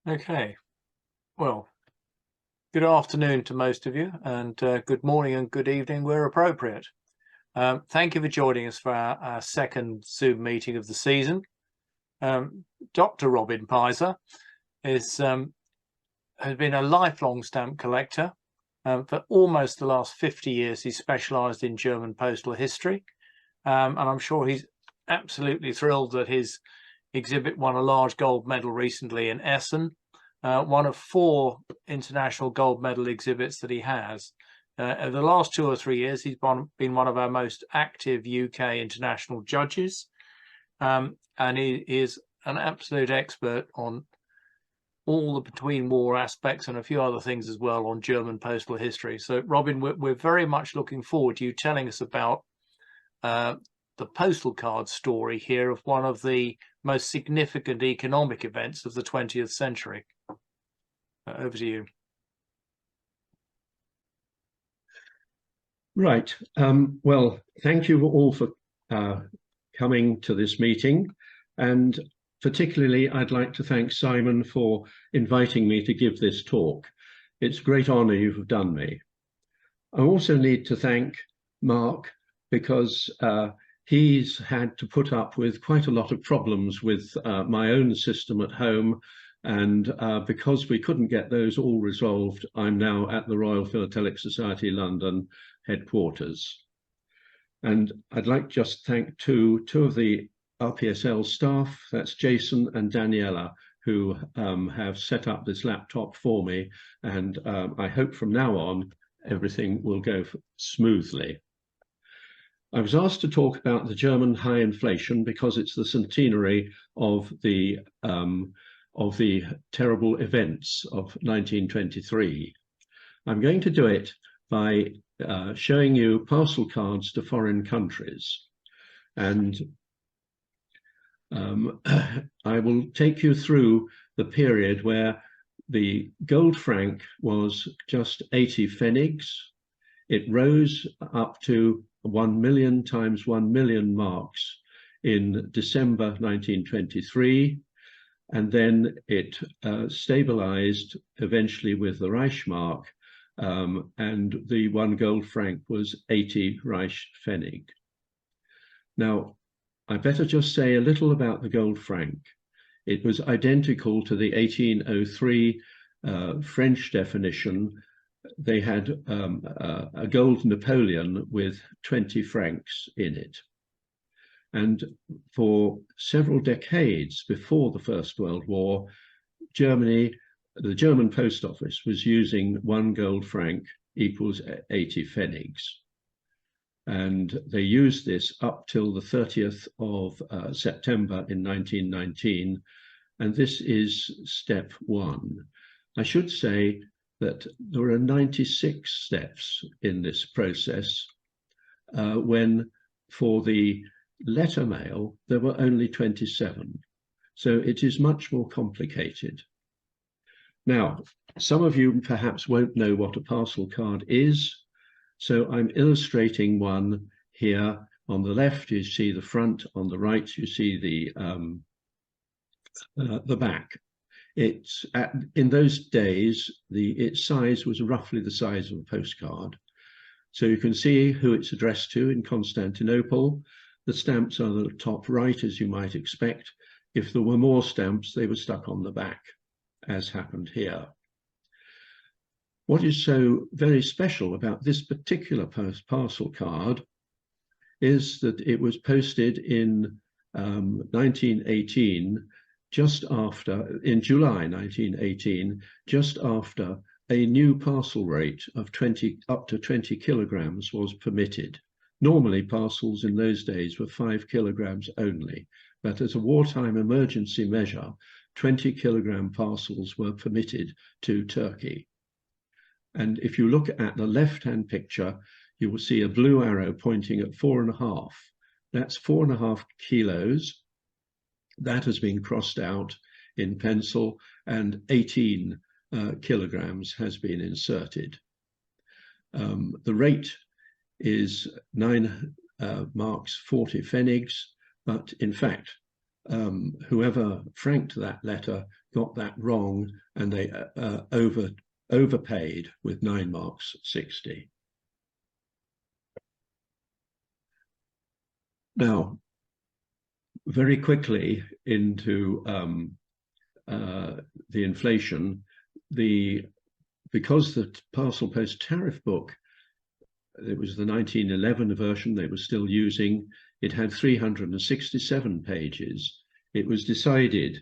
Okay, well, good afternoon to most of you, and good morning and good evening where appropriate. Thank you for joining us for our second Zoom meeting of the season. Dr. Robin Pizer has been a lifelong stamp collector. For almost the last 50 years, he's specialised in German postal history, and I'm sure he's absolutely thrilled that his exhibit won a large gold medal recently in Essen. One of 4 international gold medal exhibits that he has. Over the last 2 or 3 years, he's been one of our most active UK international judges, and he is an absolute expert on all the between war aspects and a few other things as well on German postal history. So, Robin, we're very much looking forward to you telling us about the postal card story here of one of the most significant economic events of the 20th century. Over to you. Right. Well, thank you all for coming to this meeting, and particularly I'd like to thank Simon for inviting me to give this talk. It's a great honor you've done me. I also need to thank Mark because he's had to put up with quite a lot of problems with my own system at home, and because we couldn't get those all resolved, I'm now at the Royal Philatelic Society London headquarters. And I'd like to just thank two of the RPSL staff, that's Jason and Daniela, who have set up this laptop for me, and I hope from now on everything will go smoothly. I was asked to talk about the German high inflation because it's the centenary of the terrible events of 1923. I'm going to do it by showing you parcel cards to foreign countries. And I will take you through the period where the gold franc was just 80 pfennigs. It rose up to 1 million times 1 million marks in December 1923. And then it stabilized eventually with the Reichsmark, and the 1 gold franc was 80 Reichspfennig. Now, I better just say a little about the gold franc. It was identical to the 1803 French definition. They had a gold Napoleon with 20 francs in it. And for several decades before the First World War, the German post office was using 1 gold franc equals 80 pfennigs. And they used this up till the 30th of September in 1919. And this is step 1. I should say that there are 96 steps in this process, when for the letter mail there were only 27. So it is much more complicated. Now, some of you perhaps won't know what a parcel card is, so I'm illustrating one here. On the left you see the front, on the right you see the back. It's in those days its size was roughly the size of a postcard. So you can see who it's addressed to in Constantinople. The stamps are at the top right, as you might expect. If there were more stamps, they were stuck on the back, as happened here. What is so very special about this particular parcel card is that it was posted in 1918, in July 1918, just after a new parcel rate of up to 20 kilograms was permitted. Normally, parcels in those days were 5 kilograms only, but as a wartime emergency measure, 20 kilogram parcels were permitted to Turkey. And if you look at the left-hand picture, you will see a blue arrow pointing at 4.5. That's 4.5 kilos. That has been crossed out in pencil, and 18 kilograms has been inserted. The rate is 9 marks 40 pfennigs, but in fact whoever franked that letter got that wrong, and they overpaid with 9 marks 60. Now, very quickly into the inflation, because the parcel post tariff book, it was the 1911 version they were still using, it had 367 pages. It was decided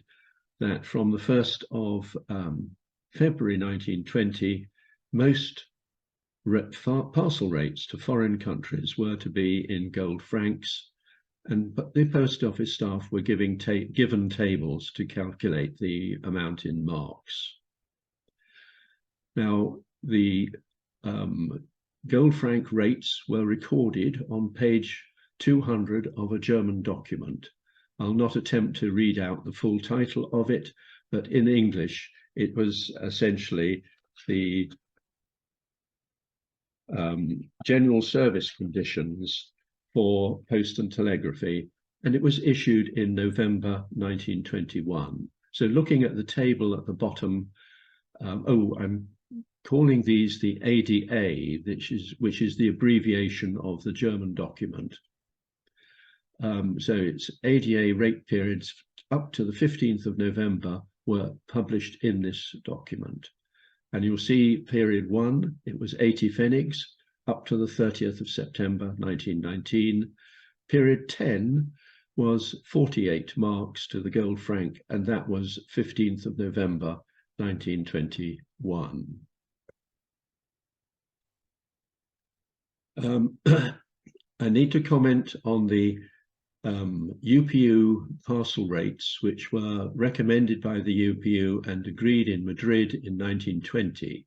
that from the 1st of February 1920, most parcel rates to foreign countries were to be in gold francs, and the post office staff were given tables to calculate the amount in marks. Now, the gold franc rates were recorded on page 200 of a German document. I'll not attempt to read out the full title of it, but in English, it was essentially the general service conditions for post and telegraphy, and it was issued in November 1921. So looking at the table at the bottom, I'm calling these the ADA, which is the abbreviation of the German document. So it's ADA rate periods up to the 15th of November were published in this document. And you'll see period 1, it was 80 pfennigs up to the 30th of September 1919. Period 10 was 48 marks to the gold franc, and that was 15th of November 1921. I need to comment on the UPU parcel rates, which were recommended by the UPU and agreed in Madrid in 1920.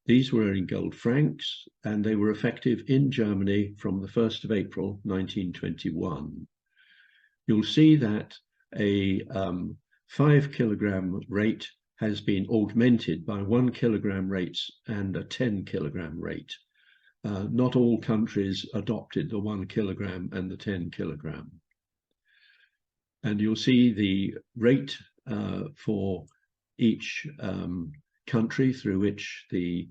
These were in gold francs, and they were effective in Germany from the 1st of April 1921. You'll see that a 5 kilogram rate has been augmented by 1 kilogram rates and a 10 kilogram rate. Not all countries adopted the 1 kilogram and the 10 kilogram. And you'll see the rate for each country through which the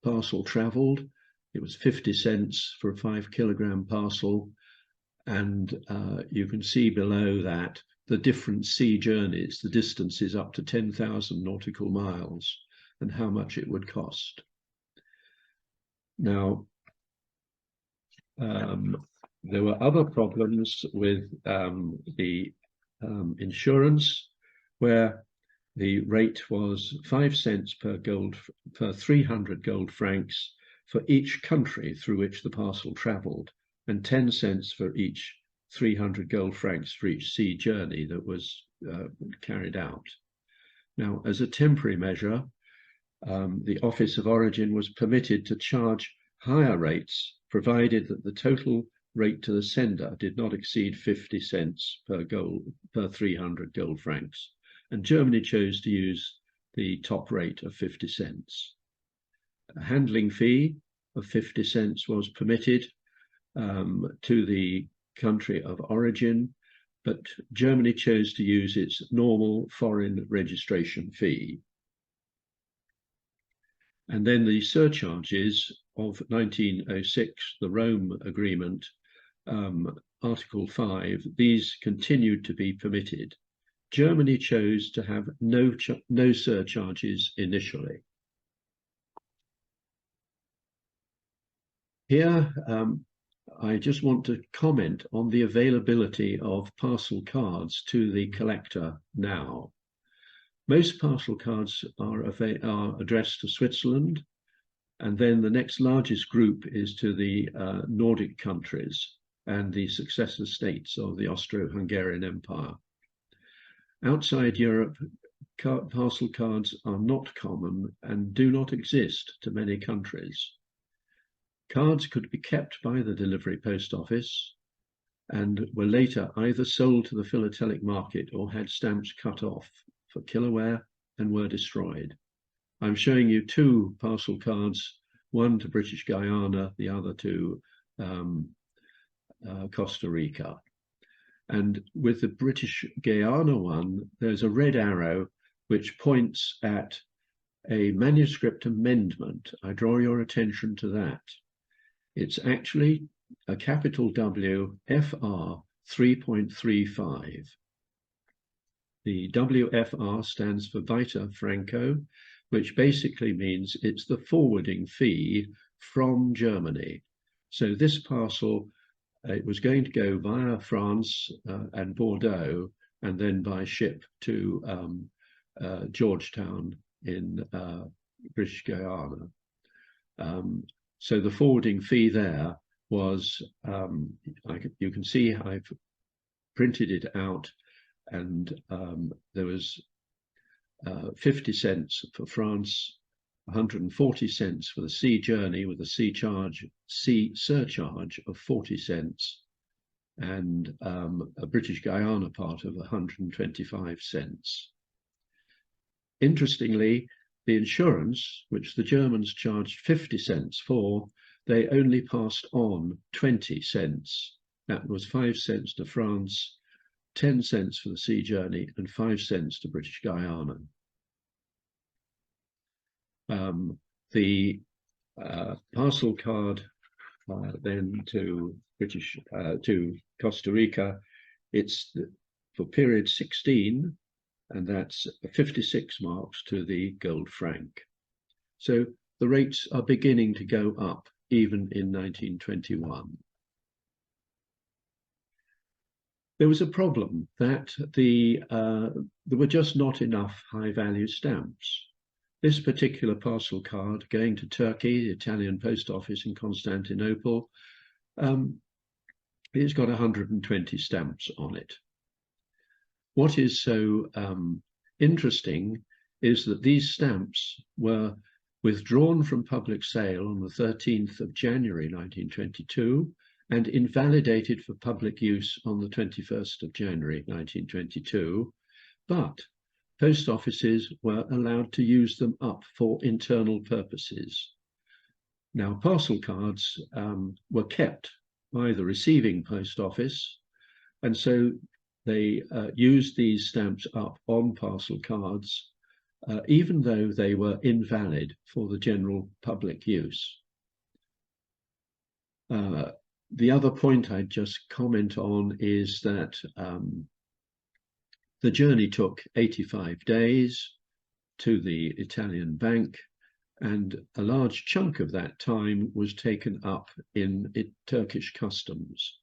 parcel traveled. It was 50 cents for a 5 kilogram parcel. And you can see below that the different sea journeys, the distances up to 10,000 nautical miles, and how much it would cost. Now, there were other problems with the insurance, where the rate was 5 cents per 300 gold francs for each country through which the parcel traveled, and 10 cents for each 300 gold francs for each sea journey that was carried out. Now, as a temporary measure, the Office of Origin was permitted to charge higher rates, provided that the total rate to the sender did not exceed 50 cents per 300 gold francs. And Germany chose to use the top rate of 50 cents. A handling fee of 50 cents was permitted to the country of origin, but Germany chose to use its normal foreign registration fee. And then the surcharges of 1906, the Rome Agreement, Article 5, these continued to be permitted. Germany chose to have no surcharges initially. Here, I just want to comment on the availability of parcel cards to the collector now. Most parcel cards are addressed to Switzerland, and then the next largest group is to the Nordic countries and the successor states of the Austro-Hungarian Empire. Outside Europe, parcel cards are not common and do not exist to many countries. Cards could be kept by the delivery post office and were later either sold to the philatelic market or had stamps cut off for kiloware and were destroyed. I'm showing you 2 parcel cards, one to British Guyana, the other to Costa Rica. And with the British Guiana one, there's a red arrow which points at a manuscript amendment. I draw your attention to that. It's actually a capital W FR 3.35. The WFR stands for Vita Franco, which basically means it's the forwarding fee from Germany. So this parcel, it was going to go via France and Bordeaux, and then by ship to Georgetown in British Guiana. So the forwarding fee there was, you can see I've printed it out, and there was 50 cents for France, 140 cents for the sea journey with a sea surcharge of 40 cents, and a British Guiana part of 125 cents. Interestingly, the insurance, which the Germans charged 50 cents for, they only passed on 20 cents. That was 5 cents to France, 10 cents for the sea journey, and 5 cents to British Guiana. The parcel card then to Costa Rica, it's for period 16, and that's 56 marks to the gold franc. So the rates are beginning to go up even in 1921. There was a problem that there were just not enough high-value stamps. This particular parcel card going to Turkey, the Italian post office in Constantinople, it's got 120 stamps on it. What is so interesting is that these stamps were withdrawn from public sale on the 13th of January 1922 and invalidated for public use on the 21st of January 1922, but post offices were allowed to use them up for internal purposes. Now, parcel cards were kept by the receiving post office, and so they used these stamps up on parcel cards, even though they were invalid for the general public use. The other point I'd just comment on is that the journey took 85 days to the Italian bank, and a large chunk of that time was taken up in Turkish customs.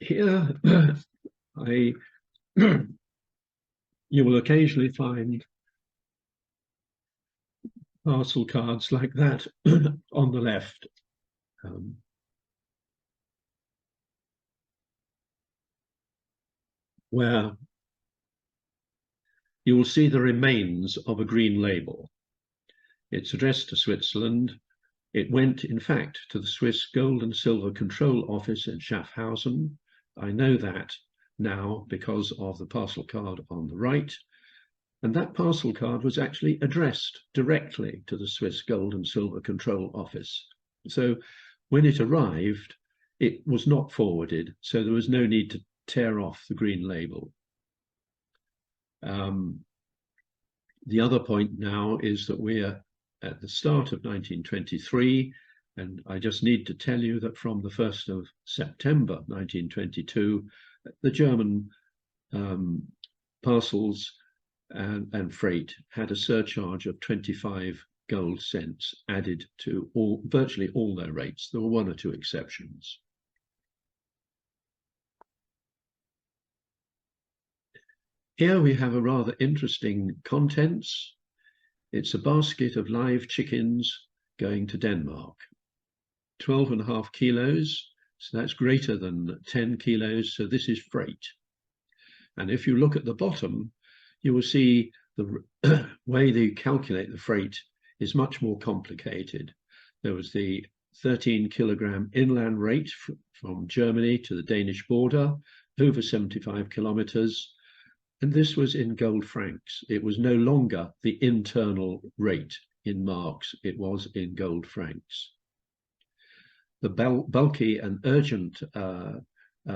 Here, you will occasionally find parcel cards like that on the left. Where you will see the remains of a green label. It's addressed to Switzerland. It went, in fact, to the Swiss Gold and Silver Control Office in Schaffhausen. I know that now because of the parcel card on the right. And that parcel card was actually addressed directly to the Swiss Gold and Silver Control Office. So when it arrived, it was not forwarded, so there was no need to tear off the green label. The other point now is that we're at the start of 1923, and I just need to tell you that from the 1st of September 1922, the German parcels and freight had a surcharge of 25 gold cents added to virtually all their rates. There were one or two exceptions. Here we have a rather interesting contents. It's a basket of live chickens going to Denmark. 12.5 kilos, so that's greater than 10 kilos, so this is freight. And if you look at the bottom, you will see the way they calculate the freight is much more complicated. There was the 13 kilogram inland rate from Germany to the Danish border, over 75 kilometers. And this was in gold francs. It was no longer the internal rate in marks, it was in gold francs. The bulky and urgent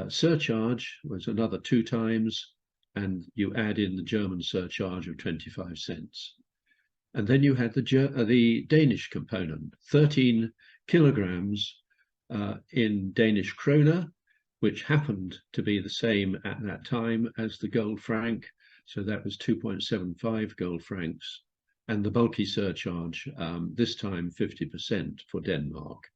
surcharge was another 2 times, and you add in the German surcharge of 25 cents. And then you had the Danish component, 13 kilograms in Danish kroner, which happened to be the same at that time as the gold franc. So that was 2.75 gold francs. And the bulky surcharge, this time 50% for Denmark.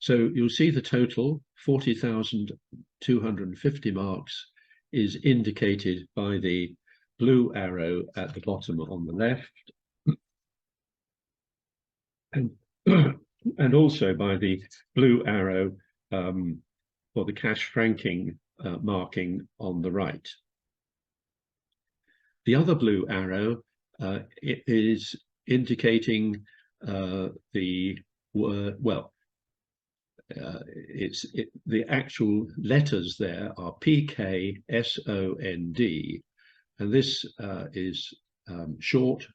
So you'll see the total, 40,250 marks, is indicated by the blue arrow at the bottom on the left, and also by the blue arrow for the cash franking marking on the right. The other blue arrow is indicating the actual letters there are PKSOND, and this is short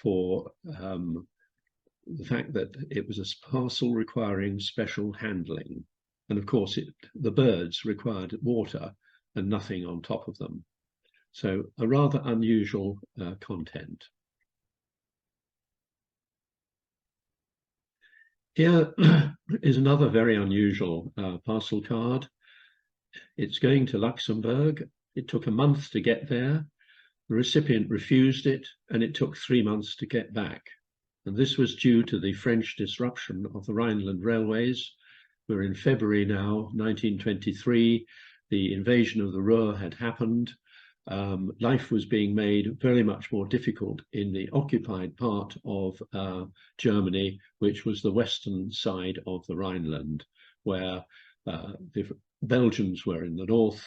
for the fact that it was a parcel requiring special handling. And of course, the birds required water and nothing on top of them. So a rather unusual content. Here is another very unusual parcel card. It's going to Luxembourg. It took a month to get there. The recipient refused it, and it took 3 months to get back. And this was due to the French disruption of the Rhineland railways. We're in February now, 1923. The invasion of the Ruhr had happened. Life was being made very much more difficult in the occupied part of Germany, which was the western side of the Rhineland, where the Belgians were in the north,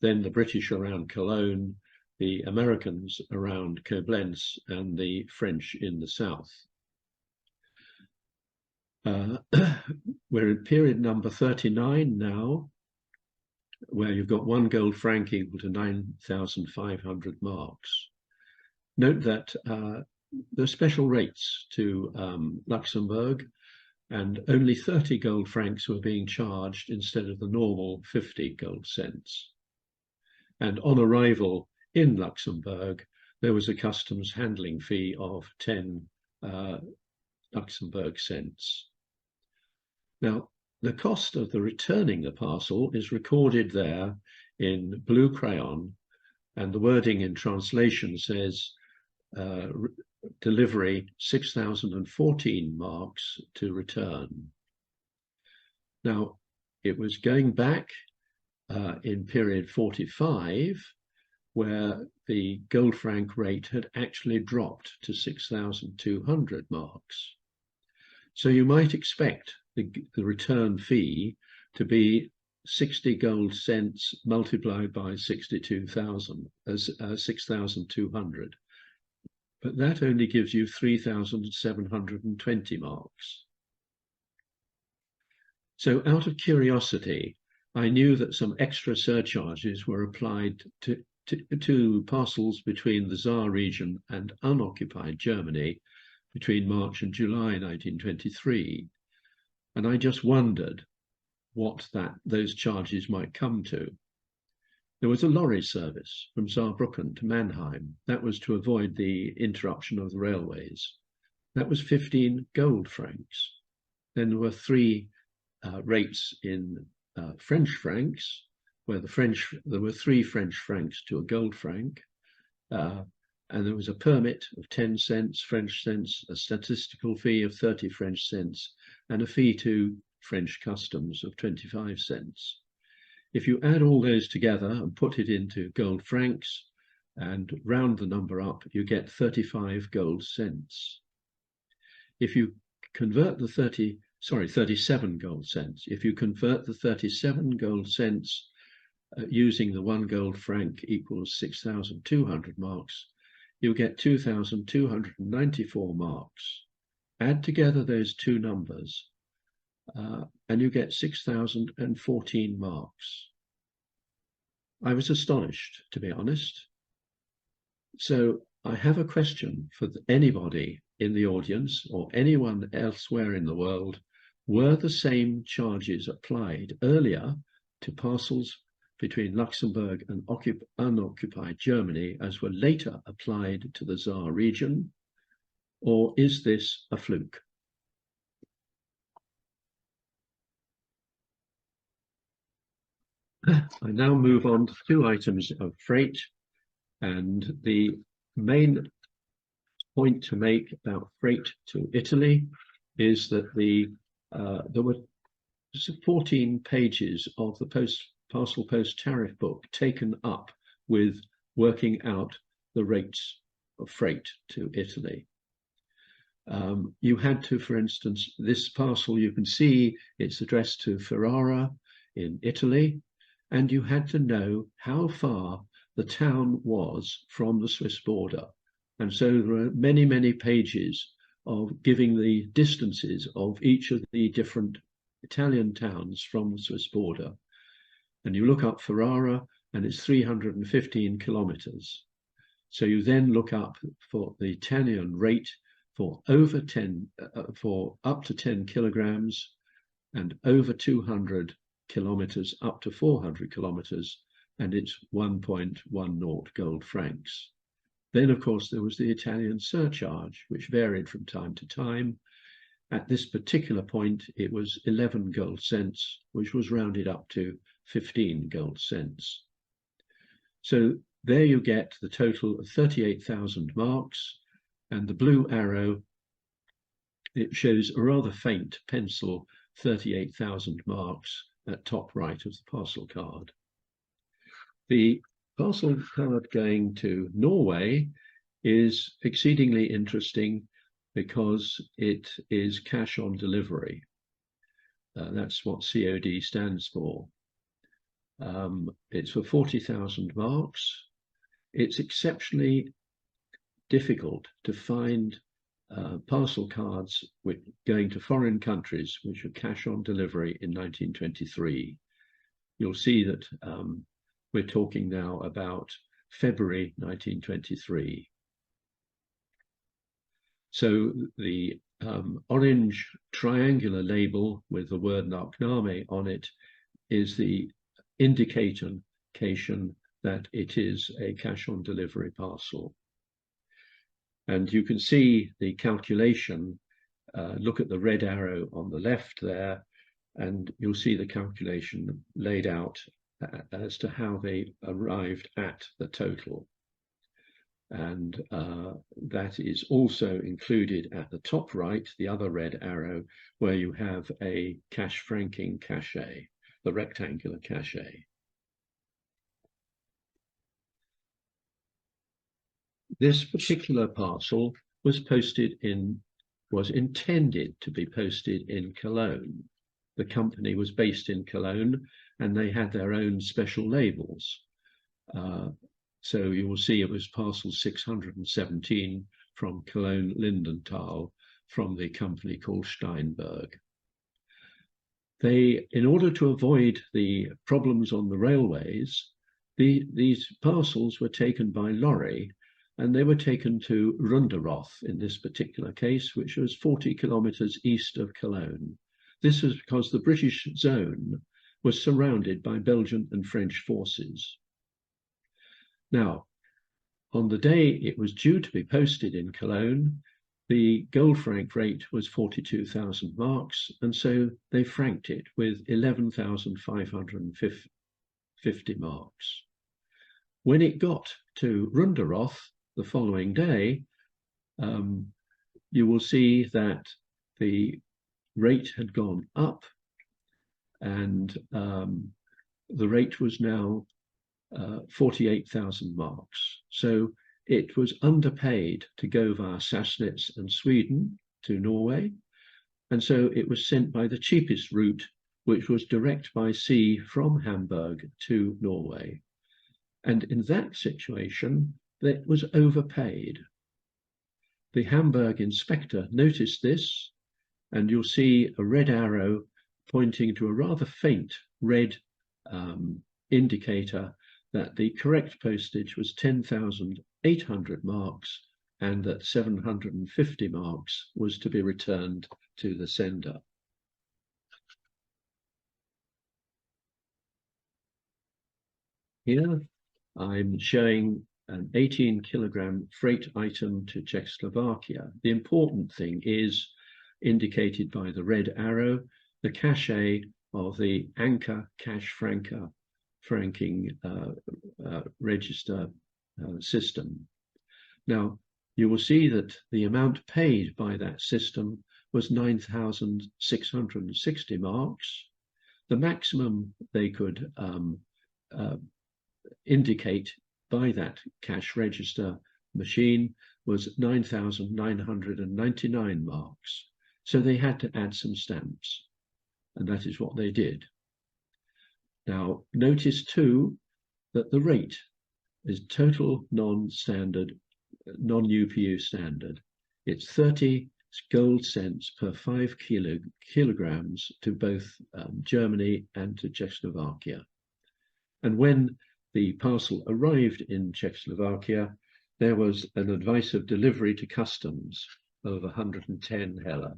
then the British around Cologne, the Americans around Koblenz, and the French in the south. We're in period number 39 now, where you've got 1 gold franc equal to 9,500 marks. Note that there are special rates to Luxembourg, and only 30 gold francs were being charged instead of the normal 50 gold cents. And on arrival in Luxembourg, there was a customs handling fee of 10 Luxembourg cents. Now, the cost of the returning the parcel is recorded there in blue crayon, and the wording in translation says delivery 6,014 marks to return. Now, it was going back in period 45, where the gold franc rate had actually dropped to 6,200 marks. So you might expect the return fee to be 60 gold cents multiplied by 62,000 as 6,200, but that only gives you 3,720 marks. So out of curiosity, I knew that some extra surcharges were applied to parcels between the Saar region and unoccupied Germany between March and July 1923. And I just wondered what those charges might come to. There was a lorry service from Saarbrücken to Mannheim. That was to avoid the interruption of the railways. That was 15 gold francs. Then there were 3 rates in French francs, where there were 3 French francs to a gold franc. And there was a permit of 10 cents, French cents, a statistical fee of 30 French cents, and a fee to French customs of 25 cents. If you add all those together and put it into gold francs and round the number up, you get 35 gold cents. If you convert the 37 gold cents. If you convert the 37 gold cents using the 1 gold franc equals 6,200 marks, you'll get 2,294 marks. Add together those two numbers, and you get 6,014 marks. I was astonished, to be honest. So I have a question for anybody in the audience or anyone elsewhere in the world were the same charges applied earlier to parcels between Luxembourg and unoccupied Germany as were later applied to the Saar region, or is this a fluke? I now move on to 2 items of freight, and the main point to make about freight to Italy is that there were 14 pages of the parcel post tariff book taken up with working out the rates of freight to Italy. You had to, for instance, this parcel, you can see it's addressed to Ferrara in Italy, and you had to know how far the town was from the Swiss border. And so there are many, many pages of giving the distances of each of the different Italian towns from the Swiss border. And you look up Ferrara, and it's 315 kilometers. So you then look up for the Italian rate for for up to 10 kilograms and over 200 kilometers up to 400 kilometers, and it's 1.10 gold francs. Then, of course, there was the Italian surcharge, which varied from time to time. At this particular point, it was 11 gold cents, which was rounded up to 15 gold cents. So there you get the total of 38,000 marks, and the blue arrow, it shows a rather faint pencil 38,000 marks at top right of the parcel card. The parcel card going to Norway is exceedingly interesting because it is cash on delivery. That's what COD stands for. It's for 40,000 marks. It's exceptionally difficult to find parcel cards going to foreign countries which are cash on delivery in 1923. You'll see that we're talking now about February 1923. So the orange triangular label with the word Nachname on it is the indication that it is a cash on delivery parcel. And you can see the calculation, look at the red arrow on the left there, and you'll see the calculation laid out as to how they arrived at the total. And that is also included at the top right, the other red arrow, where you have a cash franking cachet, the rectangular cachet. This particular parcel was intended to be posted in Cologne. The company was based in Cologne, and they had their own special labels. So you will see it was parcel 617 from Cologne Lindenthal from the company called Steinberg. In order to avoid the problems on the railways, these parcels were taken by lorry, and they were taken to Runderoth in this particular case, which was 40 kilometers east of Cologne. This was because the British zone was surrounded by Belgian and French forces. Now, on the day it was due to be posted in Cologne, the gold franc rate was 42,000 marks, and so they franked it with 11,550 marks. When it got to Runderoth the following day, you will see that the rate had gone up, and the rate was now 48,000 marks. So it was underpaid to go via Sassnitz and Sweden to Norway, and so it was sent by the cheapest route, which was direct by sea from Hamburg to Norway. And in that situation, that was overpaid. The Hamburg inspector noticed this, and you'll see a red arrow pointing to a rather faint red indicator that the correct postage was 10,800 marks, and that 750 marks was to be returned to the sender. Here I'm showing an 18-kilogram freight item to Czechoslovakia. The important thing is indicated by the red arrow, the cachet of the Anchor cash franking register system. Now, you will see that the amount paid by that system was 9,660 marks. The maximum they could indicate by that cash register machine was 9,999 marks. So they had to add some stamps, and that is what they did. Now, notice too that the rate is total non-standard, non-UPU standard. It's 30 gold cents per 5 kilograms to both Germany and to Czechoslovakia. And when the parcel arrived in Czechoslovakia, there was an advice of delivery to customs of 110 heller.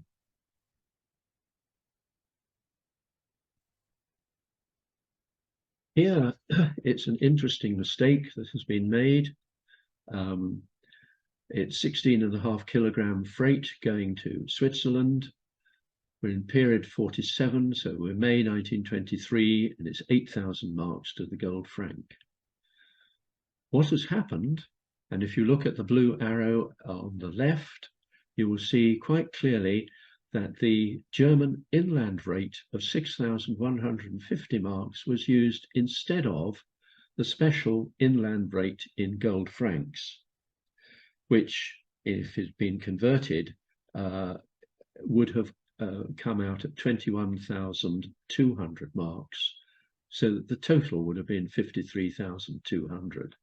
Here, it's an interesting mistake that has been made. It's 16.5 kilogram freight going to Switzerland. We're in period 47, so we're May 1923, and it's 8,000 marks to the gold franc. What has happened, and if you look at the blue arrow on the left, you will see quite clearly that the German inland rate of 6,150 marks was used instead of the special inland rate in gold francs, which, if it's been converted, would have come out at 21,200 marks, so that the total would have been 53,200.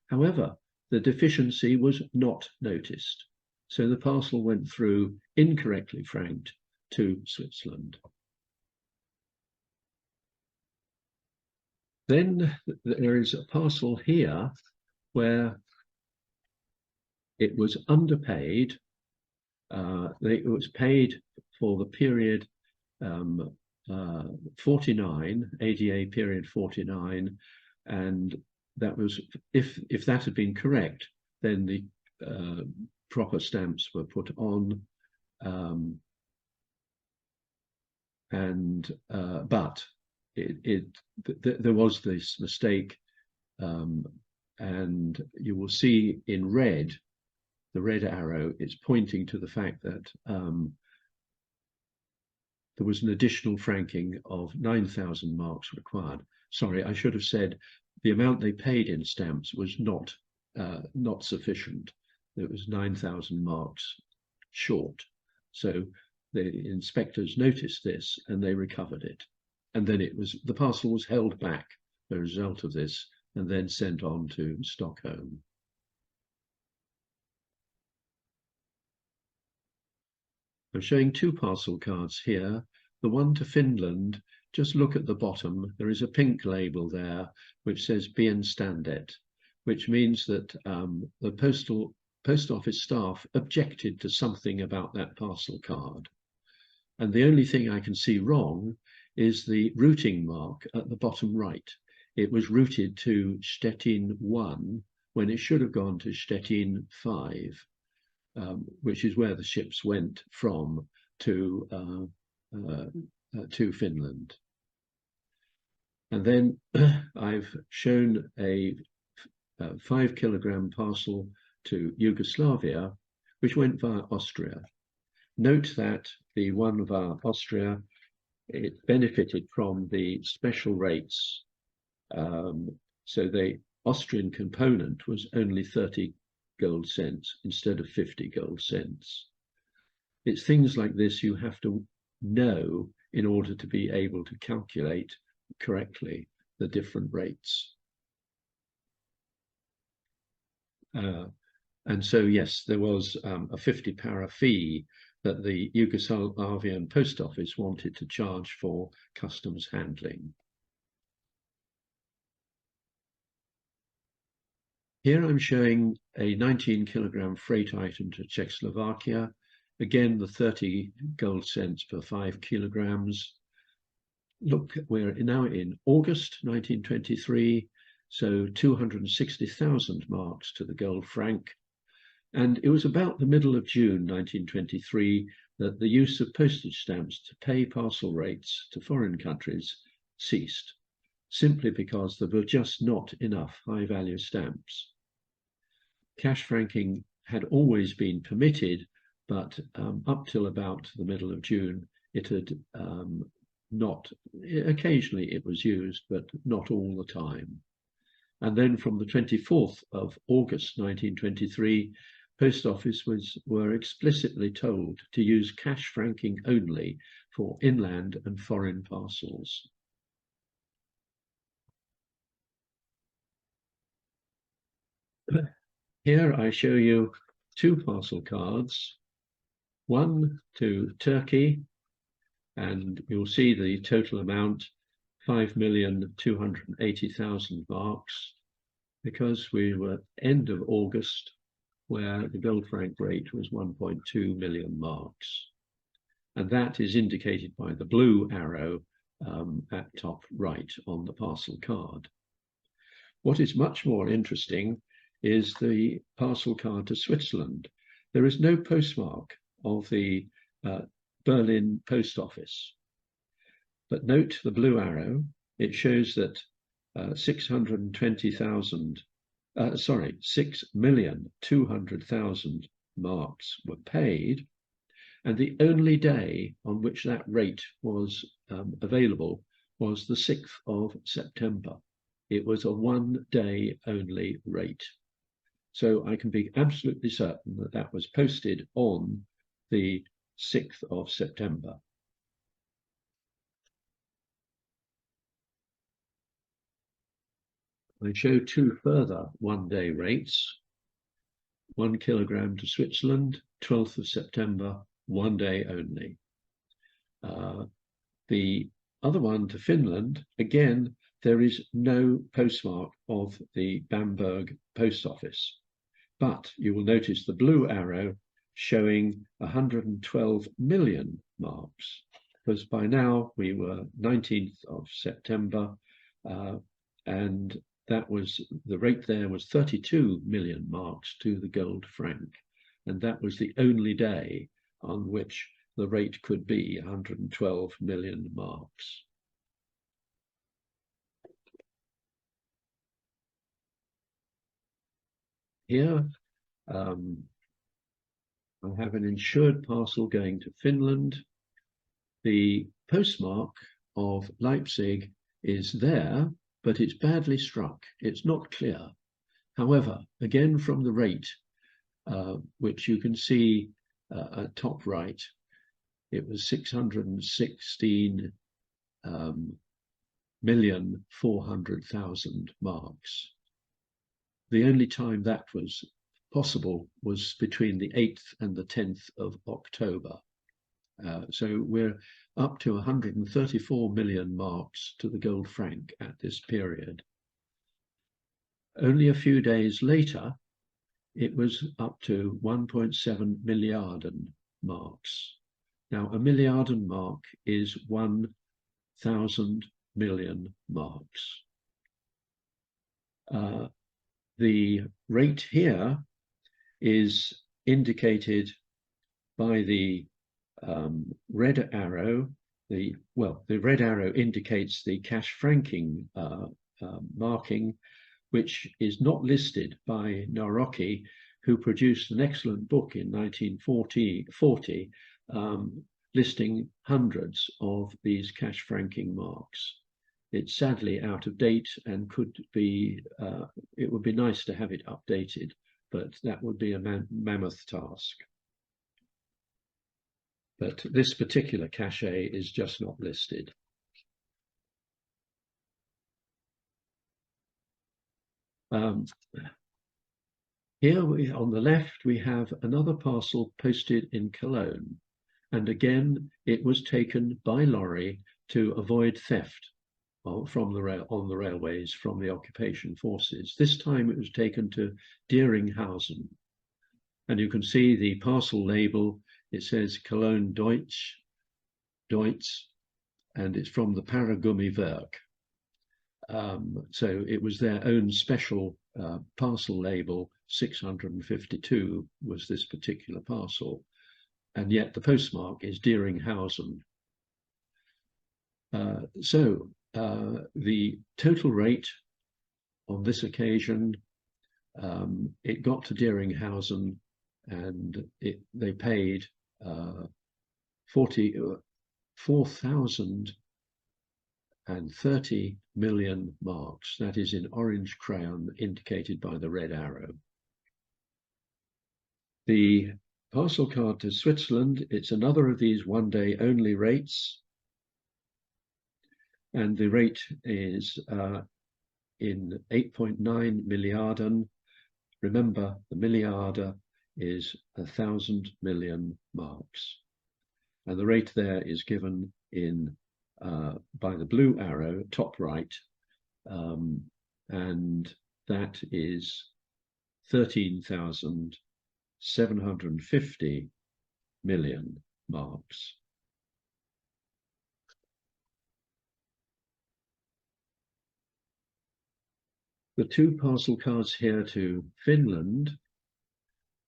However, the deficiency was not noticed, so the parcel went through incorrectly franked to Switzerland. Then there is a parcel here where it was underpaid. It was paid for the period 49, ADA period 49, and that was, if that had been correct, then the proper stamps were put on, but there was this mistake, and you will see in red, the red arrow is pointing to the fact that there was an additional franking of 9,000 marks required. Sorry, I should have said the amount they paid in stamps was not sufficient. It was 9,000 marks short. So the inspectors noticed this and they recovered it. And then the parcel was held back as a result of this and then sent on to Stockholm. I'm showing two parcel cards here. The one to Finland, just look at the bottom. There is a pink label there which says Bien Standet, which means that the post office staff objected to something about that parcel card. And the only thing I can see wrong is the routing mark at the bottom right. It was routed to Stettin 1 when it should have gone to Stettin 5. Which is where the ships went from to Finland. And then I've shown a 5 kilogram parcel to Yugoslavia, which went via Austria. Note that the one via Austria, it benefited from the special rates. So the Austrian component was only 30 gold cents instead of 50 gold cents. It's things like this you have to know in order to be able to calculate correctly the different rates. And so, yes, there was a 50 para fee that the Yugoslavian post office wanted to charge for customs handling. Here I'm showing a 19 kilogram freight item to Czechoslovakia. Again, the 30 gold cents per 5 kilograms. Look, we're now in August 1923, so 260,000 marks to the gold franc. And it was about the middle of June 1923 that the use of postage stamps to pay parcel rates to foreign countries ceased, simply because there were just not enough high-value stamps. Cash franking had always been permitted, but up till about the middle of June, it had not, occasionally it was used, but not all the time. And then from the 24th of August 1923, post offices were explicitly told to use cash franking only for inland and foreign parcels. Here I show you two parcel cards, one to Turkey, and you'll see the total amount, 5,280,000 marks, because we were end of August, where the gold franc rate was 1.2 million marks. And that is indicated by the blue arrow at top right on the parcel card. What is much more interesting is the parcel card to Switzerland. There is no postmark of the Berlin post office. But note the blue arrow, it shows that 6,200,000 marks were paid, and the only day on which that rate was available was the 6th of September. It was a one-day only rate. So I can be absolutely certain that that was posted on the 6th of September. I show two further one-day rates. 1 kilogram to Switzerland, 12th of September, one day only. The other one to Finland, again, there is no postmark of the Bamberg post office. But you will notice the blue arrow showing 112 million marks, because by now we were 19th of September, and that was, the rate there was 32 million marks to the gold franc. And that was the only day on which the rate could be 112 million marks. Here, I have an insured parcel going to Finland. The postmark of Leipzig is there, but it's badly struck. It's not clear. However, again, from the rate, which you can see at top right, it was 616,400,000 marks. The only time that was possible was between the 8th and the 10th of October. So we're up to 134 million marks to the gold franc at this period. Only a few days later, it was up to 1.7 milliarden marks. Now, a milliarden mark is 1,000 million marks. The rate here is indicated by the red arrow. The red arrow indicates the cash franking marking, which is not listed by Naroki, who produced an excellent book in 1940 listing hundreds of these cash franking marks. It's sadly out of date and could be, it would be nice to have it updated, but that would be a mammoth task. But this particular cachet is just not listed. Here on the left, we have another parcel posted in Cologne. And again, it was taken by lorry to avoid theft from on the railways from the occupation forces. This time it was taken to Dieringhausen. And you can see the parcel label. It says Cologne Deutsch, and it's from the Paragummi Werk. So it was their own special parcel label. 652 was this particular parcel, and yet the postmark is Deeringhausen. So the total rate on this occasion, it got to Deeringhausen, and they paid 4,030 million marks. That is in orange crayon, indicated by the red arrow. The parcel card to Switzerland, it's another of these one-day only rates, and the rate is in 8.9 milliarden. Remember, the milliarder is 1,000 million marks, and the rate there is given in by the blue arrow, top right, and that is 13,750 million marks. The two parcel cards here to Finland,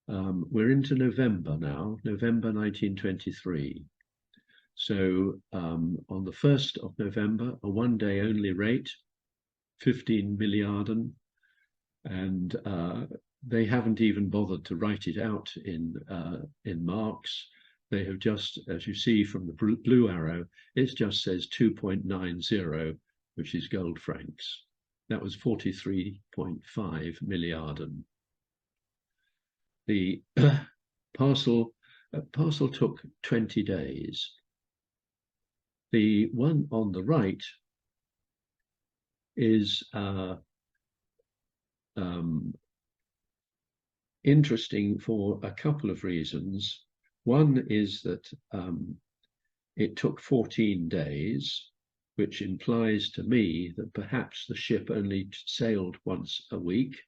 we're into November now, November 1923. So on the 1st of November, a one-day only rate, 15 milliarden, and they haven't even bothered to write it out in marks. They have just, as you see from the blue arrow, it just says 2.90, which is gold francs. That was 43.5 milliarden. The parcel took 20 days. The one on the right is interesting for a couple of reasons. One is that it took 14 days, which implies to me that perhaps the ship only sailed once a week.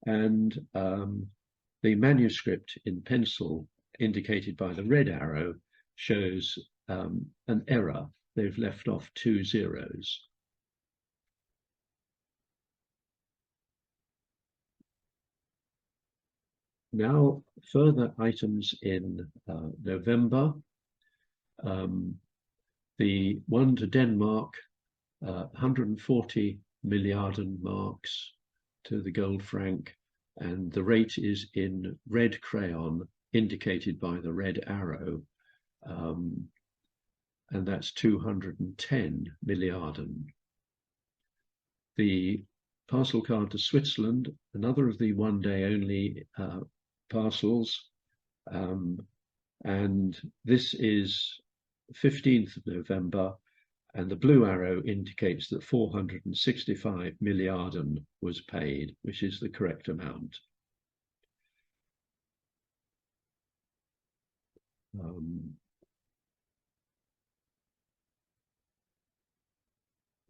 And the manuscript in pencil, indicated by the red arrow, shows an error. They've left off 2 zeros. Now, further items in November. The one to Denmark, 140 milliarden marks to the gold franc, and the rate is in red crayon, indicated by the red arrow, and that's 210 milliarden. The parcel card to Switzerland, another of the one-day only parcels, and this is 15th of November, and the blue arrow indicates that 465 milliarden was paid, which is the correct amount.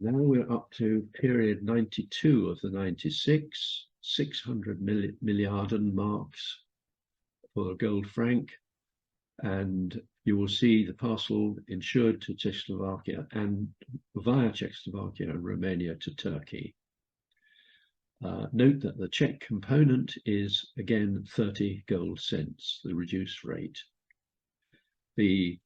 Now we're up to period 92 of the 96, 600 milliarden marks for the gold franc, and you will see the parcel insured to Czechoslovakia and via Czechoslovakia and Romania to Turkey. Note that the Czech component is again 30 gold cents, the reduced rate. The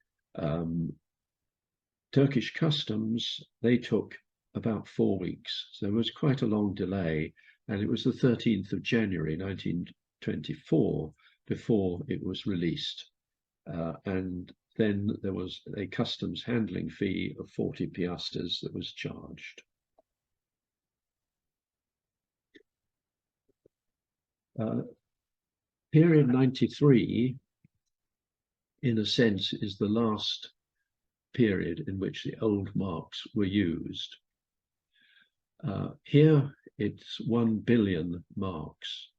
Turkish customs, they took about 4 weeks, so there was quite a long delay, and it was the 13th of January 1924 before it was released. And then there was a customs handling fee of 40 piastres that was charged. Period 93, in a sense, is the last period in which the old marks were used. Here it's 1 billion marks.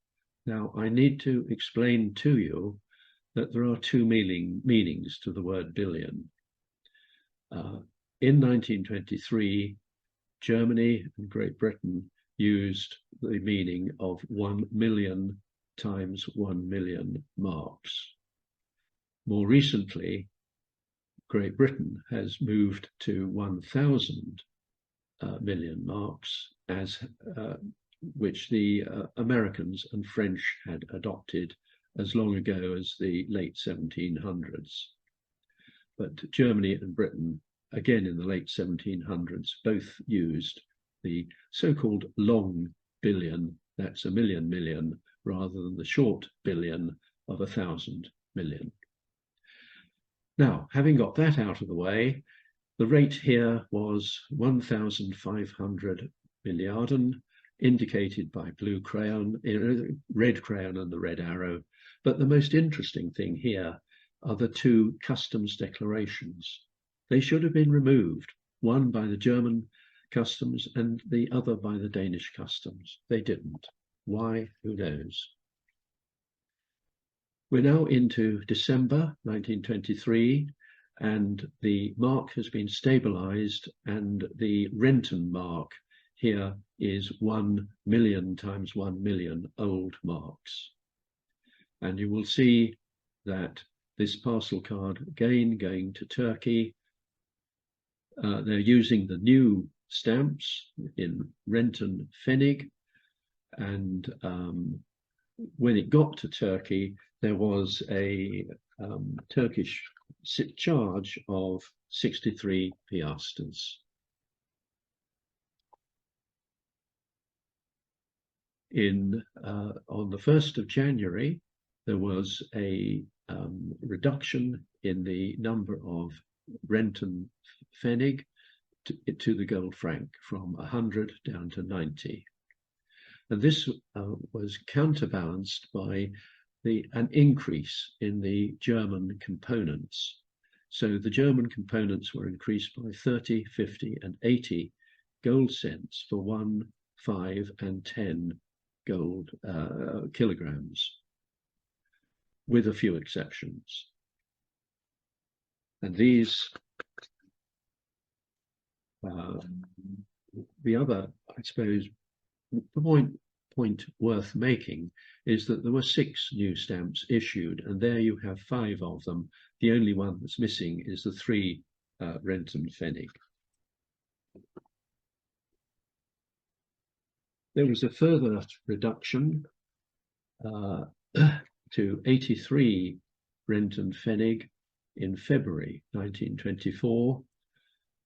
Now I need to explain to you that there are two meanings to the word billion. In 1923, Germany and Great Britain used the meaning of 1 million times 1 million marks. More recently, Great Britain has moved to 1,000 million marks, as which the Americans and French had adopted as long ago as the late 1700s. But Germany and Britain, again in the late 1700s, both used the so-called long billion, that's a million, rather than the short billion of 1,000 million. Now, having got that out of the way, the rate here was 1,500 milliarden, indicated by blue crayon, red crayon and the red arrow. But the most interesting thing here are the two customs declarations. They should have been removed, one by the German customs and the other by the Danish customs. They didn't. Why? Who knows? We're now into December 1923, and the mark has been stabilized, and the Renton mark here is 1 million times 1 million old marks. And you will see that this parcel card, again going to Turkey, they're using the new stamps in Renton Pfennig, and when it got to Turkey, there was a Turkish charge of 63 piastres. On the 1st of January, there was a reduction in the number of Renton Pfennig to the gold franc from 100 down to 90. And this was counterbalanced by an increase in the German components. So the German components were increased by 30, 50, and 80 gold cents for 1, 5, and 10 gold kilograms, with a few exceptions. And these, the other, I suppose, the point worth making is that there were 6 new stamps issued, and there you have 5 of them. The only one that's missing is the 3 Renton Pfennig. There was a further reduction to 83 Renton Pfennig in February 1924,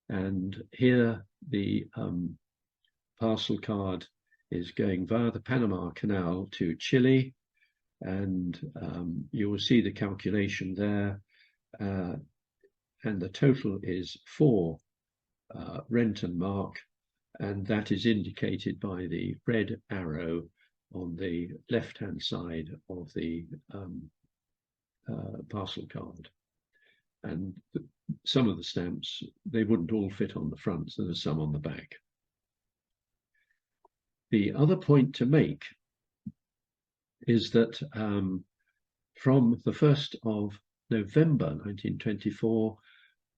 and here the parcel card is going via the Panama Canal to Chile, and you will see the calculation there, and the total is 4 Renton mark, and that is indicated by the red arrow on the left-hand side of the parcel card. And some of the stamps, they wouldn't all fit on the front, so there's some on the back. The other point to make is that from the 1st of November 1924,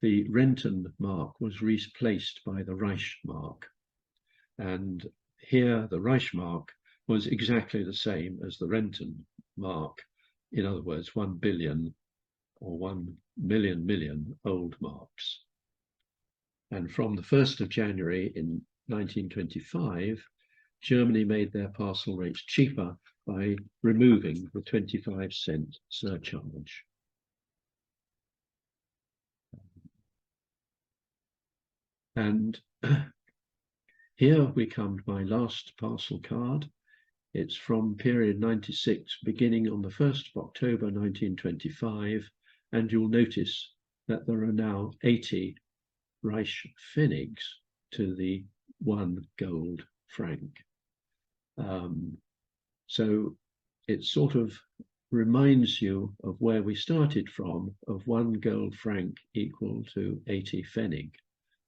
the Renton mark was replaced by the Reichsmark. And here the Reichsmark was exactly the same as the Renton mark. In other words, 1 billion or 1 million old marks. And from the 1st of January in 1925, Germany made their parcel rates cheaper by removing the 25-cent surcharge. And here we come to my last parcel card. It's from period 96, beginning on the 1st of October 1925, and you'll notice that there are now 80 Reich Pfennigs to the 1 gold franc. So it sort of reminds you of where we started from, of 1 gold franc equal to 80 Pfennig.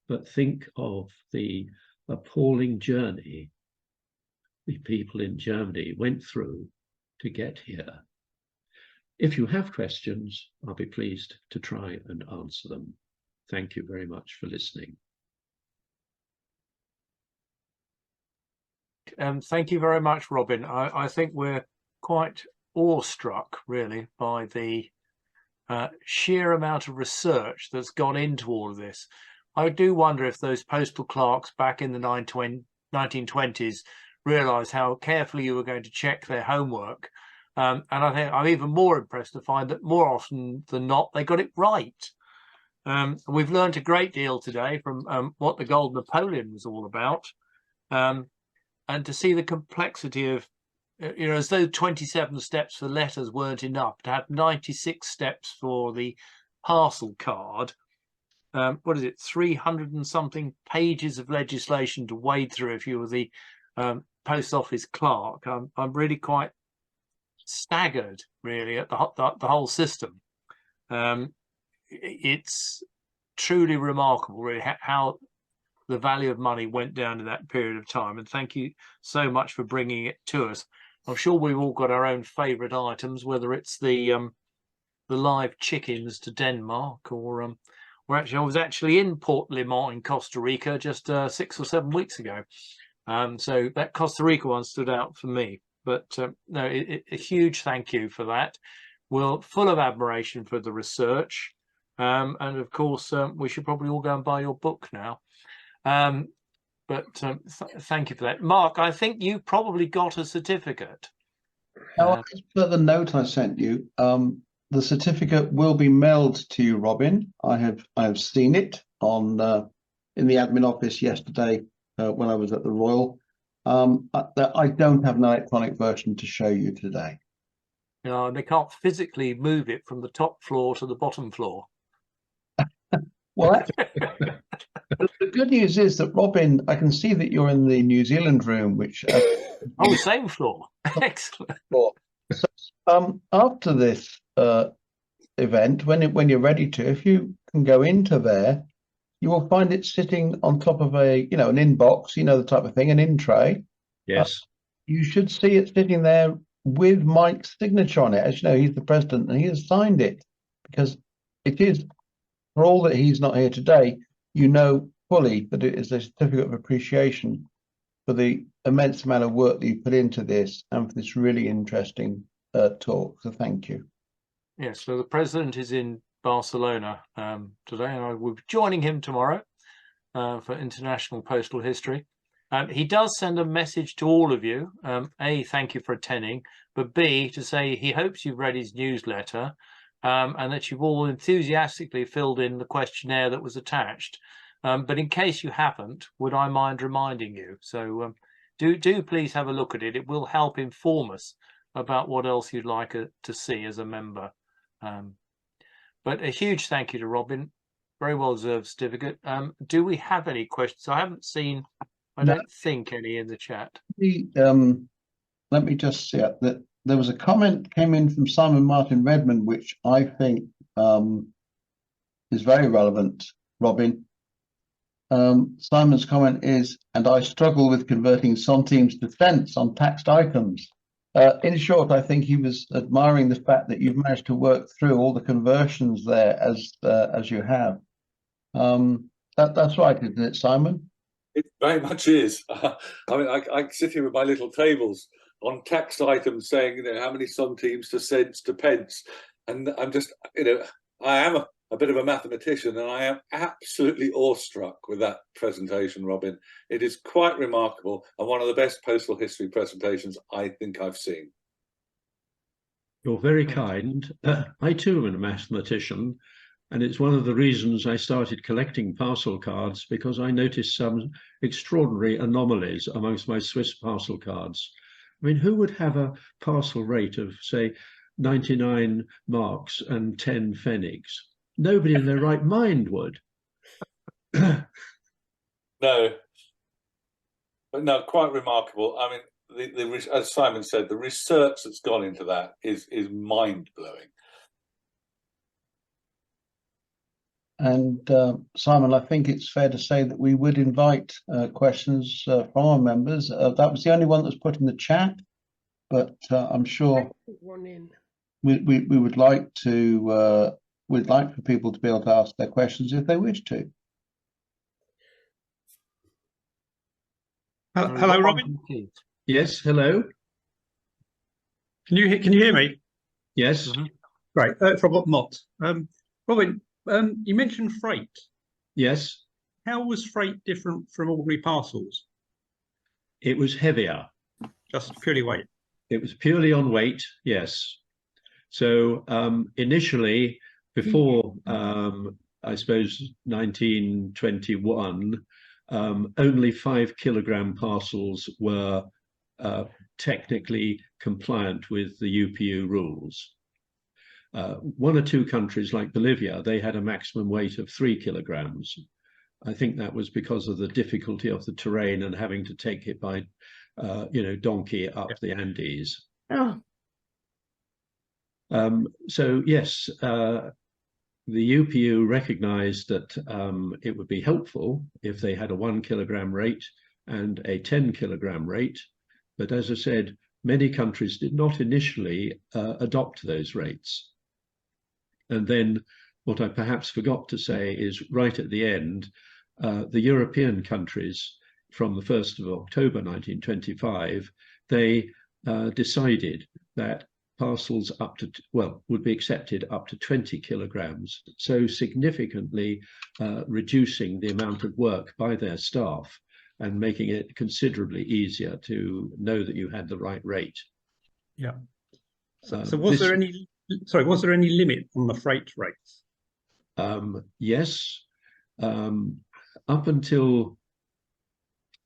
But think of the appalling journey the people in Germany went through to get here. If you have questions, I'll be pleased to try and answer them. Thank you very much for listening. Thank you very much, Robin. I think we're quite awestruck, really, by the sheer amount of research that's gone into all of this. I do wonder if those postal clerks back in the 1920s realised how carefully you were going to check their homework. And I think I'm even more impressed to find that more often than not, they got it right. We've learned a great deal today from what the Gold Napoleon was all about. And to see the complexity of, as though 27 steps for letters weren't enough, to have 96 steps for the parcel card. What is it, 300 and something pages of legislation to wade through if you were the post office clerk. I'm really quite staggered, really, at the whole system. It's truly remarkable, really, how the value of money went down in that period of time. And thank you so much for bringing it to us. I'm sure we've all got our own favourite items, whether it's the live chickens to Denmark, or I was actually in Port Limon in Costa Rica just 6 or 7 weeks ago. So that Costa Rica one stood out for me. But no, a huge thank you for that. We're full of admiration for the research. And of course, we should probably all go and buy your book now. But thank you for that. Mark, I think you probably got a certificate. Now, as per the note I sent you, the certificate will be mailed to you, Robin. I have seen it on in the admin office yesterday when I was at the Royal. I don't have an electronic version to show you today. No, they can't physically move it from the top floor to the bottom floor. Well, the good news is that, Robin, I can see that you're in the New Zealand room, which oh, same floor. Excellent. So, after this event, when you're ready to, if you can go into there, you will find it sitting on top of an inbox, the type of thing, an in tray. Yes. You should see it sitting there with Mike's signature on it. As you know, he's the president and he has signed it, because it is, for all that he's not here today, you know fully that it is a certificate of appreciation for the immense amount of work that you put into this and for this really interesting talk. So thank you. Yes, so the president is in Barcelona today, and I will be joining him tomorrow for International Postal History. He does send a message to all of you. A, thank you for attending, but B, to say he hopes you've read his newsletter and that you've all enthusiastically filled in the questionnaire that was attached. But in case you haven't, would I mind reminding you? So do please have a look at it. It will help inform us about what else you'd like to see as a member. But a huge thank you to Robin. Very well deserved certificate. Do we have any questions? I haven't seen, I don't think, any in the chat. Let me just see that there was a comment came in from Simon Martin Redmond, which I think is very relevant, Robin. Simon's comment is, and I struggle with converting centimes to cents on taxed items. In short, I think he was admiring the fact that you've managed to work through all the conversions there as you have. That's right, isn't it, Simon? It very much is. I mean, I sit here with my little tables on taxed items saying, how many centimes to cents to pence. And I'm just, I am a bit of a mathematician, and I am absolutely awestruck with that presentation, Robin. It is quite remarkable and one of the best postal history presentations I think I've seen. You're very kind. I too am a mathematician, and it's one of the reasons I started collecting parcel cards, because I noticed some extraordinary anomalies amongst my Swiss parcel cards. I mean, who would have a parcel rate of, say, 99 marks and 10 pfennigs? Nobody in their right mind would. No, but no, quite remarkable. I mean, as Simon said, the research that's gone into that is mind-blowing. And Simon, I think it's fair to say that we would invite questions from our members. That was the only one that was put in the chat, but I'm sure we would like to. We'd like for people to be able to ask their questions if they wish to. Hello, Robin. Yes, hello. Can you hear me? Yes. Mm-hmm. Great. From Mott. Robin, you mentioned freight. Yes. how was freight different from ordinary parcels? It was heavier. Just purely weight. It was purely on weight, yes. So initially, before I suppose 1921, only 5 kilogram parcels were technically compliant with the UPU rules. One or two countries like Bolivia, they had a maximum weight of 3 kilograms. I think that was because of the difficulty of the terrain and having to take it by, donkey up the Andes. Oh, So yes, the UPU recognized that it would be helpful if they had a 1 kilogram rate and a 10 kilogram rate. But as I said, many countries did not initially adopt those rates. And then what I perhaps forgot to say is right at the end, the European countries from the 1st of October 1925, they decided that parcels up to, would be accepted up to 20 kilograms, so significantly reducing the amount of work by their staff and making it considerably easier to know that you had the right rate. Yeah. So was there any, sorry, was there any limit on the freight rates? Yes. Up until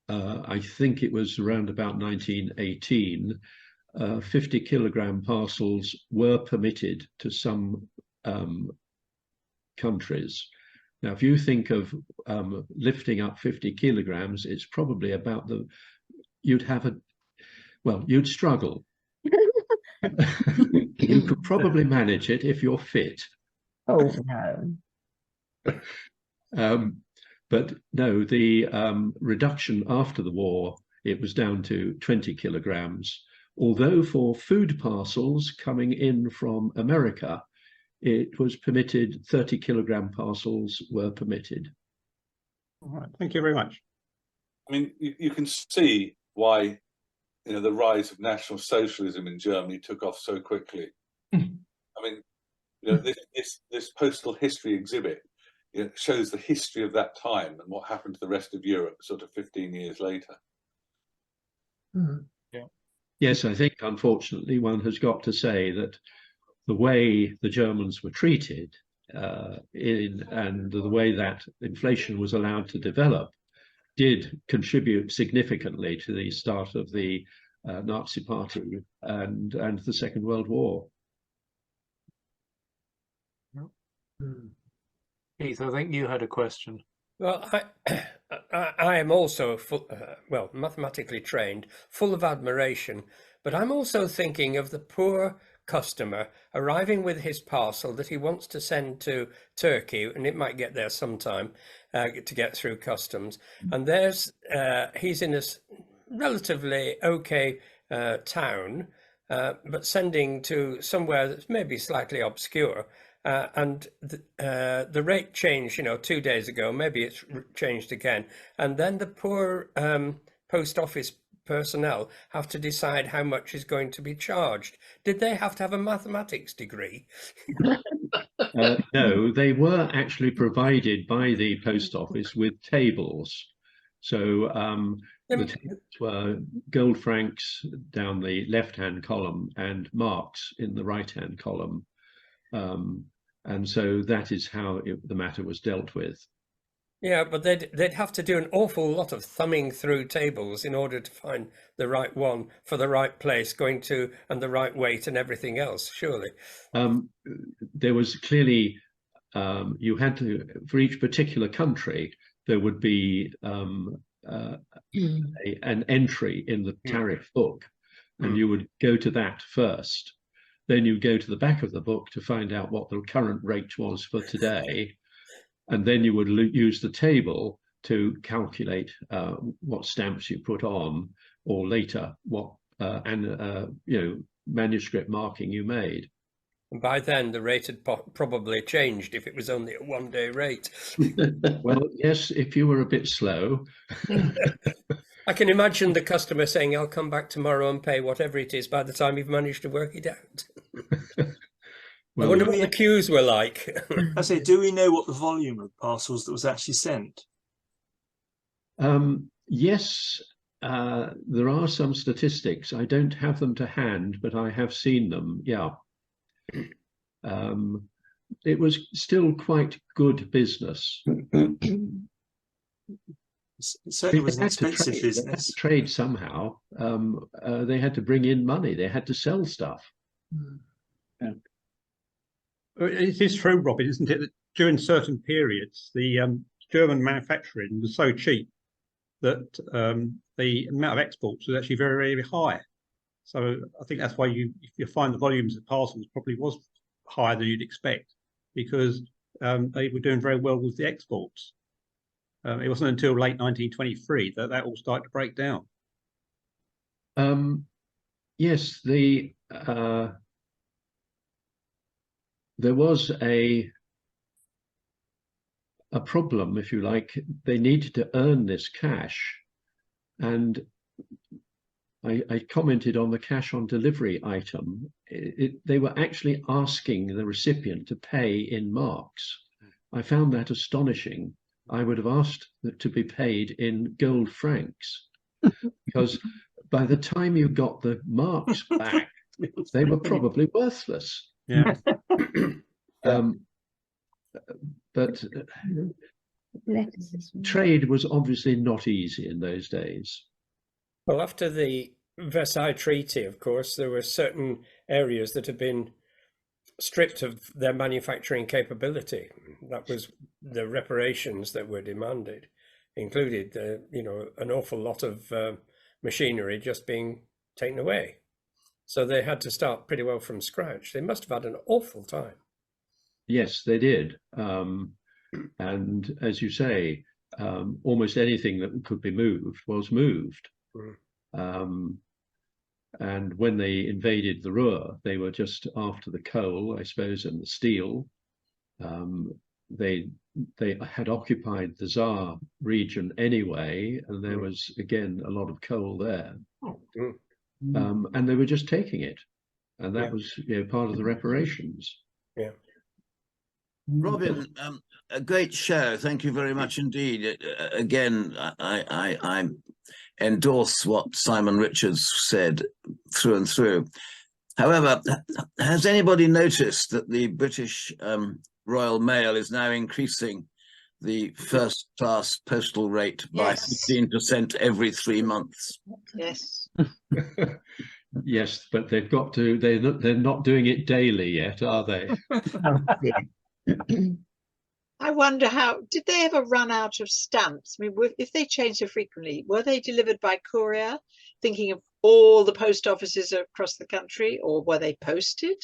I think it was around about 1918, 50 kilogram parcels were permitted to some countries. Now, if you think of lifting up 50 kilograms, it's probably about you'd struggle. You could probably manage it if you're fit. oh no. But no, the reduction after the war, it was down to 20 kilograms. Although for food parcels coming in from America, it was permitted, 30 kilogram parcels were permitted. All right, thank you very much. I mean, you can see why, the rise of National Socialism in Germany took off so quickly. I mean, this postal history exhibit shows the history of that time and what happened to the rest of Europe sort of 15 years later. Yeah. Yes, I think, unfortunately, one has got to say that the way the Germans were treated and the way that inflation was allowed to develop did contribute significantly to the start of the Nazi Party and the Second World War. Keith, I think you had a question. Well, I am also mathematically trained, full of admiration, but I'm also thinking of the poor customer arriving with his parcel that he wants to send to Turkey, and it might get there sometime to get through customs. And he's in a relatively okay town, but sending to somewhere that's maybe slightly obscure. And the rate changed, 2 days ago, maybe it's changed again. And then the poor post office personnel have to decide how much is going to be charged. Did they have to have a mathematics degree? No, they were actually provided by the post office with tables. So the tables were gold francs down the left-hand column and marks in the right-hand column. And so that is how the matter was dealt with. Yeah, but they'd have to do an awful lot of thumbing through tables in order to find the right one for the right place, going to, and the right weight and everything else, surely. There was clearly, you had to, for each particular country, there would be an entry in the tariff book, and you would go to that first. Then you go to the back of the book to find out what the current rate was for today. And then you would use the table to calculate what stamps you put on, or later what manuscript marking you made. And by then the rate had probably changed if it was only a one-day rate. Well, yes, if you were a bit slow. I can imagine the customer saying, "I'll come back tomorrow and pay whatever it is," by the time you've managed to work it out. Well, I wonder what the queues were like. I say, do we know what the volume of parcels that was actually sent? Yes, there are some statistics. I don't have them to hand, but I have seen them. Yeah. It was still quite good business. It certainly was an expensive They had business. to trade somehow. They had to bring in money. They had to sell stuff. Yeah. It is true, Robin, isn't it, that during certain periods, the German manufacturing was so cheap that the amount of exports was actually very, very high. So I think that's why you find the volumes of parcels probably was higher than you'd expect, because they were doing very well with the exports. It wasn't until late 1923 that all started to break down. Yes, there was a problem, if you like. They needed to earn this cash, and I commented on the cash on delivery item. They were actually asking the recipient to pay in marks. I found that astonishing. I would have asked to be paid in gold francs, because by the time you got the marks back, they were probably worthless. Yeah. But trade was obviously not easy in those days. Well, after the Versailles Treaty, of course, there were certain areas that had been stripped of their manufacturing capability. That was the reparations that were demanded, included, an awful lot of machinery just being taken away. So they had to start pretty well from scratch. They must have had an awful time. Yes, they did. And as you say, almost anything that could be moved was moved. And when they invaded the Ruhr, they were just after the coal, I suppose, and the steel. They had occupied the Saar region anyway, and there was again a lot of coal there. And they were just taking it, and that was part of the reparations. Yeah. Robin, a great show. Thank you very much indeed. Again, I endorse what Simon Richards said through and through. However, has anybody noticed that the British Royal Mail is now increasing the first class postal rate by 15% every 3 months? Yes. Yes, but they've got to. They're not doing it daily yet, are they? I wonder did they ever run out of stamps? I mean, if they change so frequently, were they delivered by courier, thinking of all the post offices across the country, or were they posted?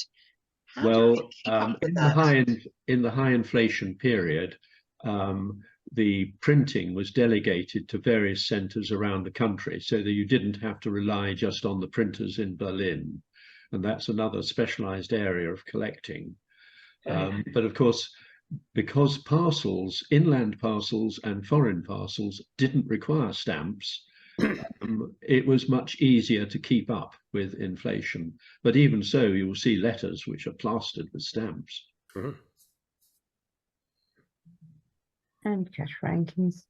Well, in the high inflation period, the printing was delegated to various centres around the country, so that you didn't have to rely just on the printers in Berlin, and that's another specialised area of collecting. But of course, because parcels, inland parcels and foreign parcels, didn't require stamps, it was much easier to keep up with inflation. But even so, you will see letters which are plastered with stamps. And cash rankings.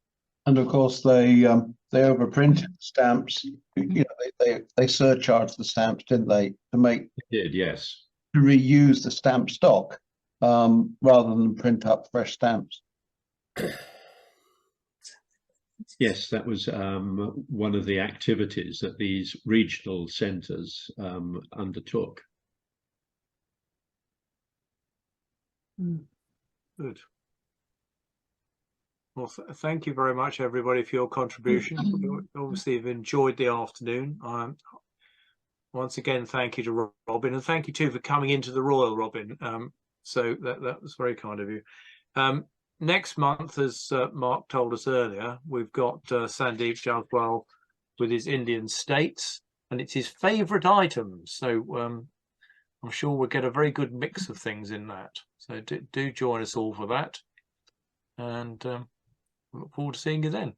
And of course, they overprinted stamps. They surcharged the stamps, didn't they, They did, yes. to reuse the stamp stock rather than print up fresh stamps. Yes, that was one of the activities that these regional centres undertook. Good. Well, thank you very much, everybody, for your contribution. Obviously, you've enjoyed the afternoon. Once again, thank you to Robin, and thank you too for coming into the Royal, Robin. So that was very kind of you. Next month, as Mark told us earlier, we've got Sandeep Jaswal with his Indian states, and it's his favourite items. So I'm sure we'll get a very good mix of things in that. So do join us all for that, and look forward to seeing you then.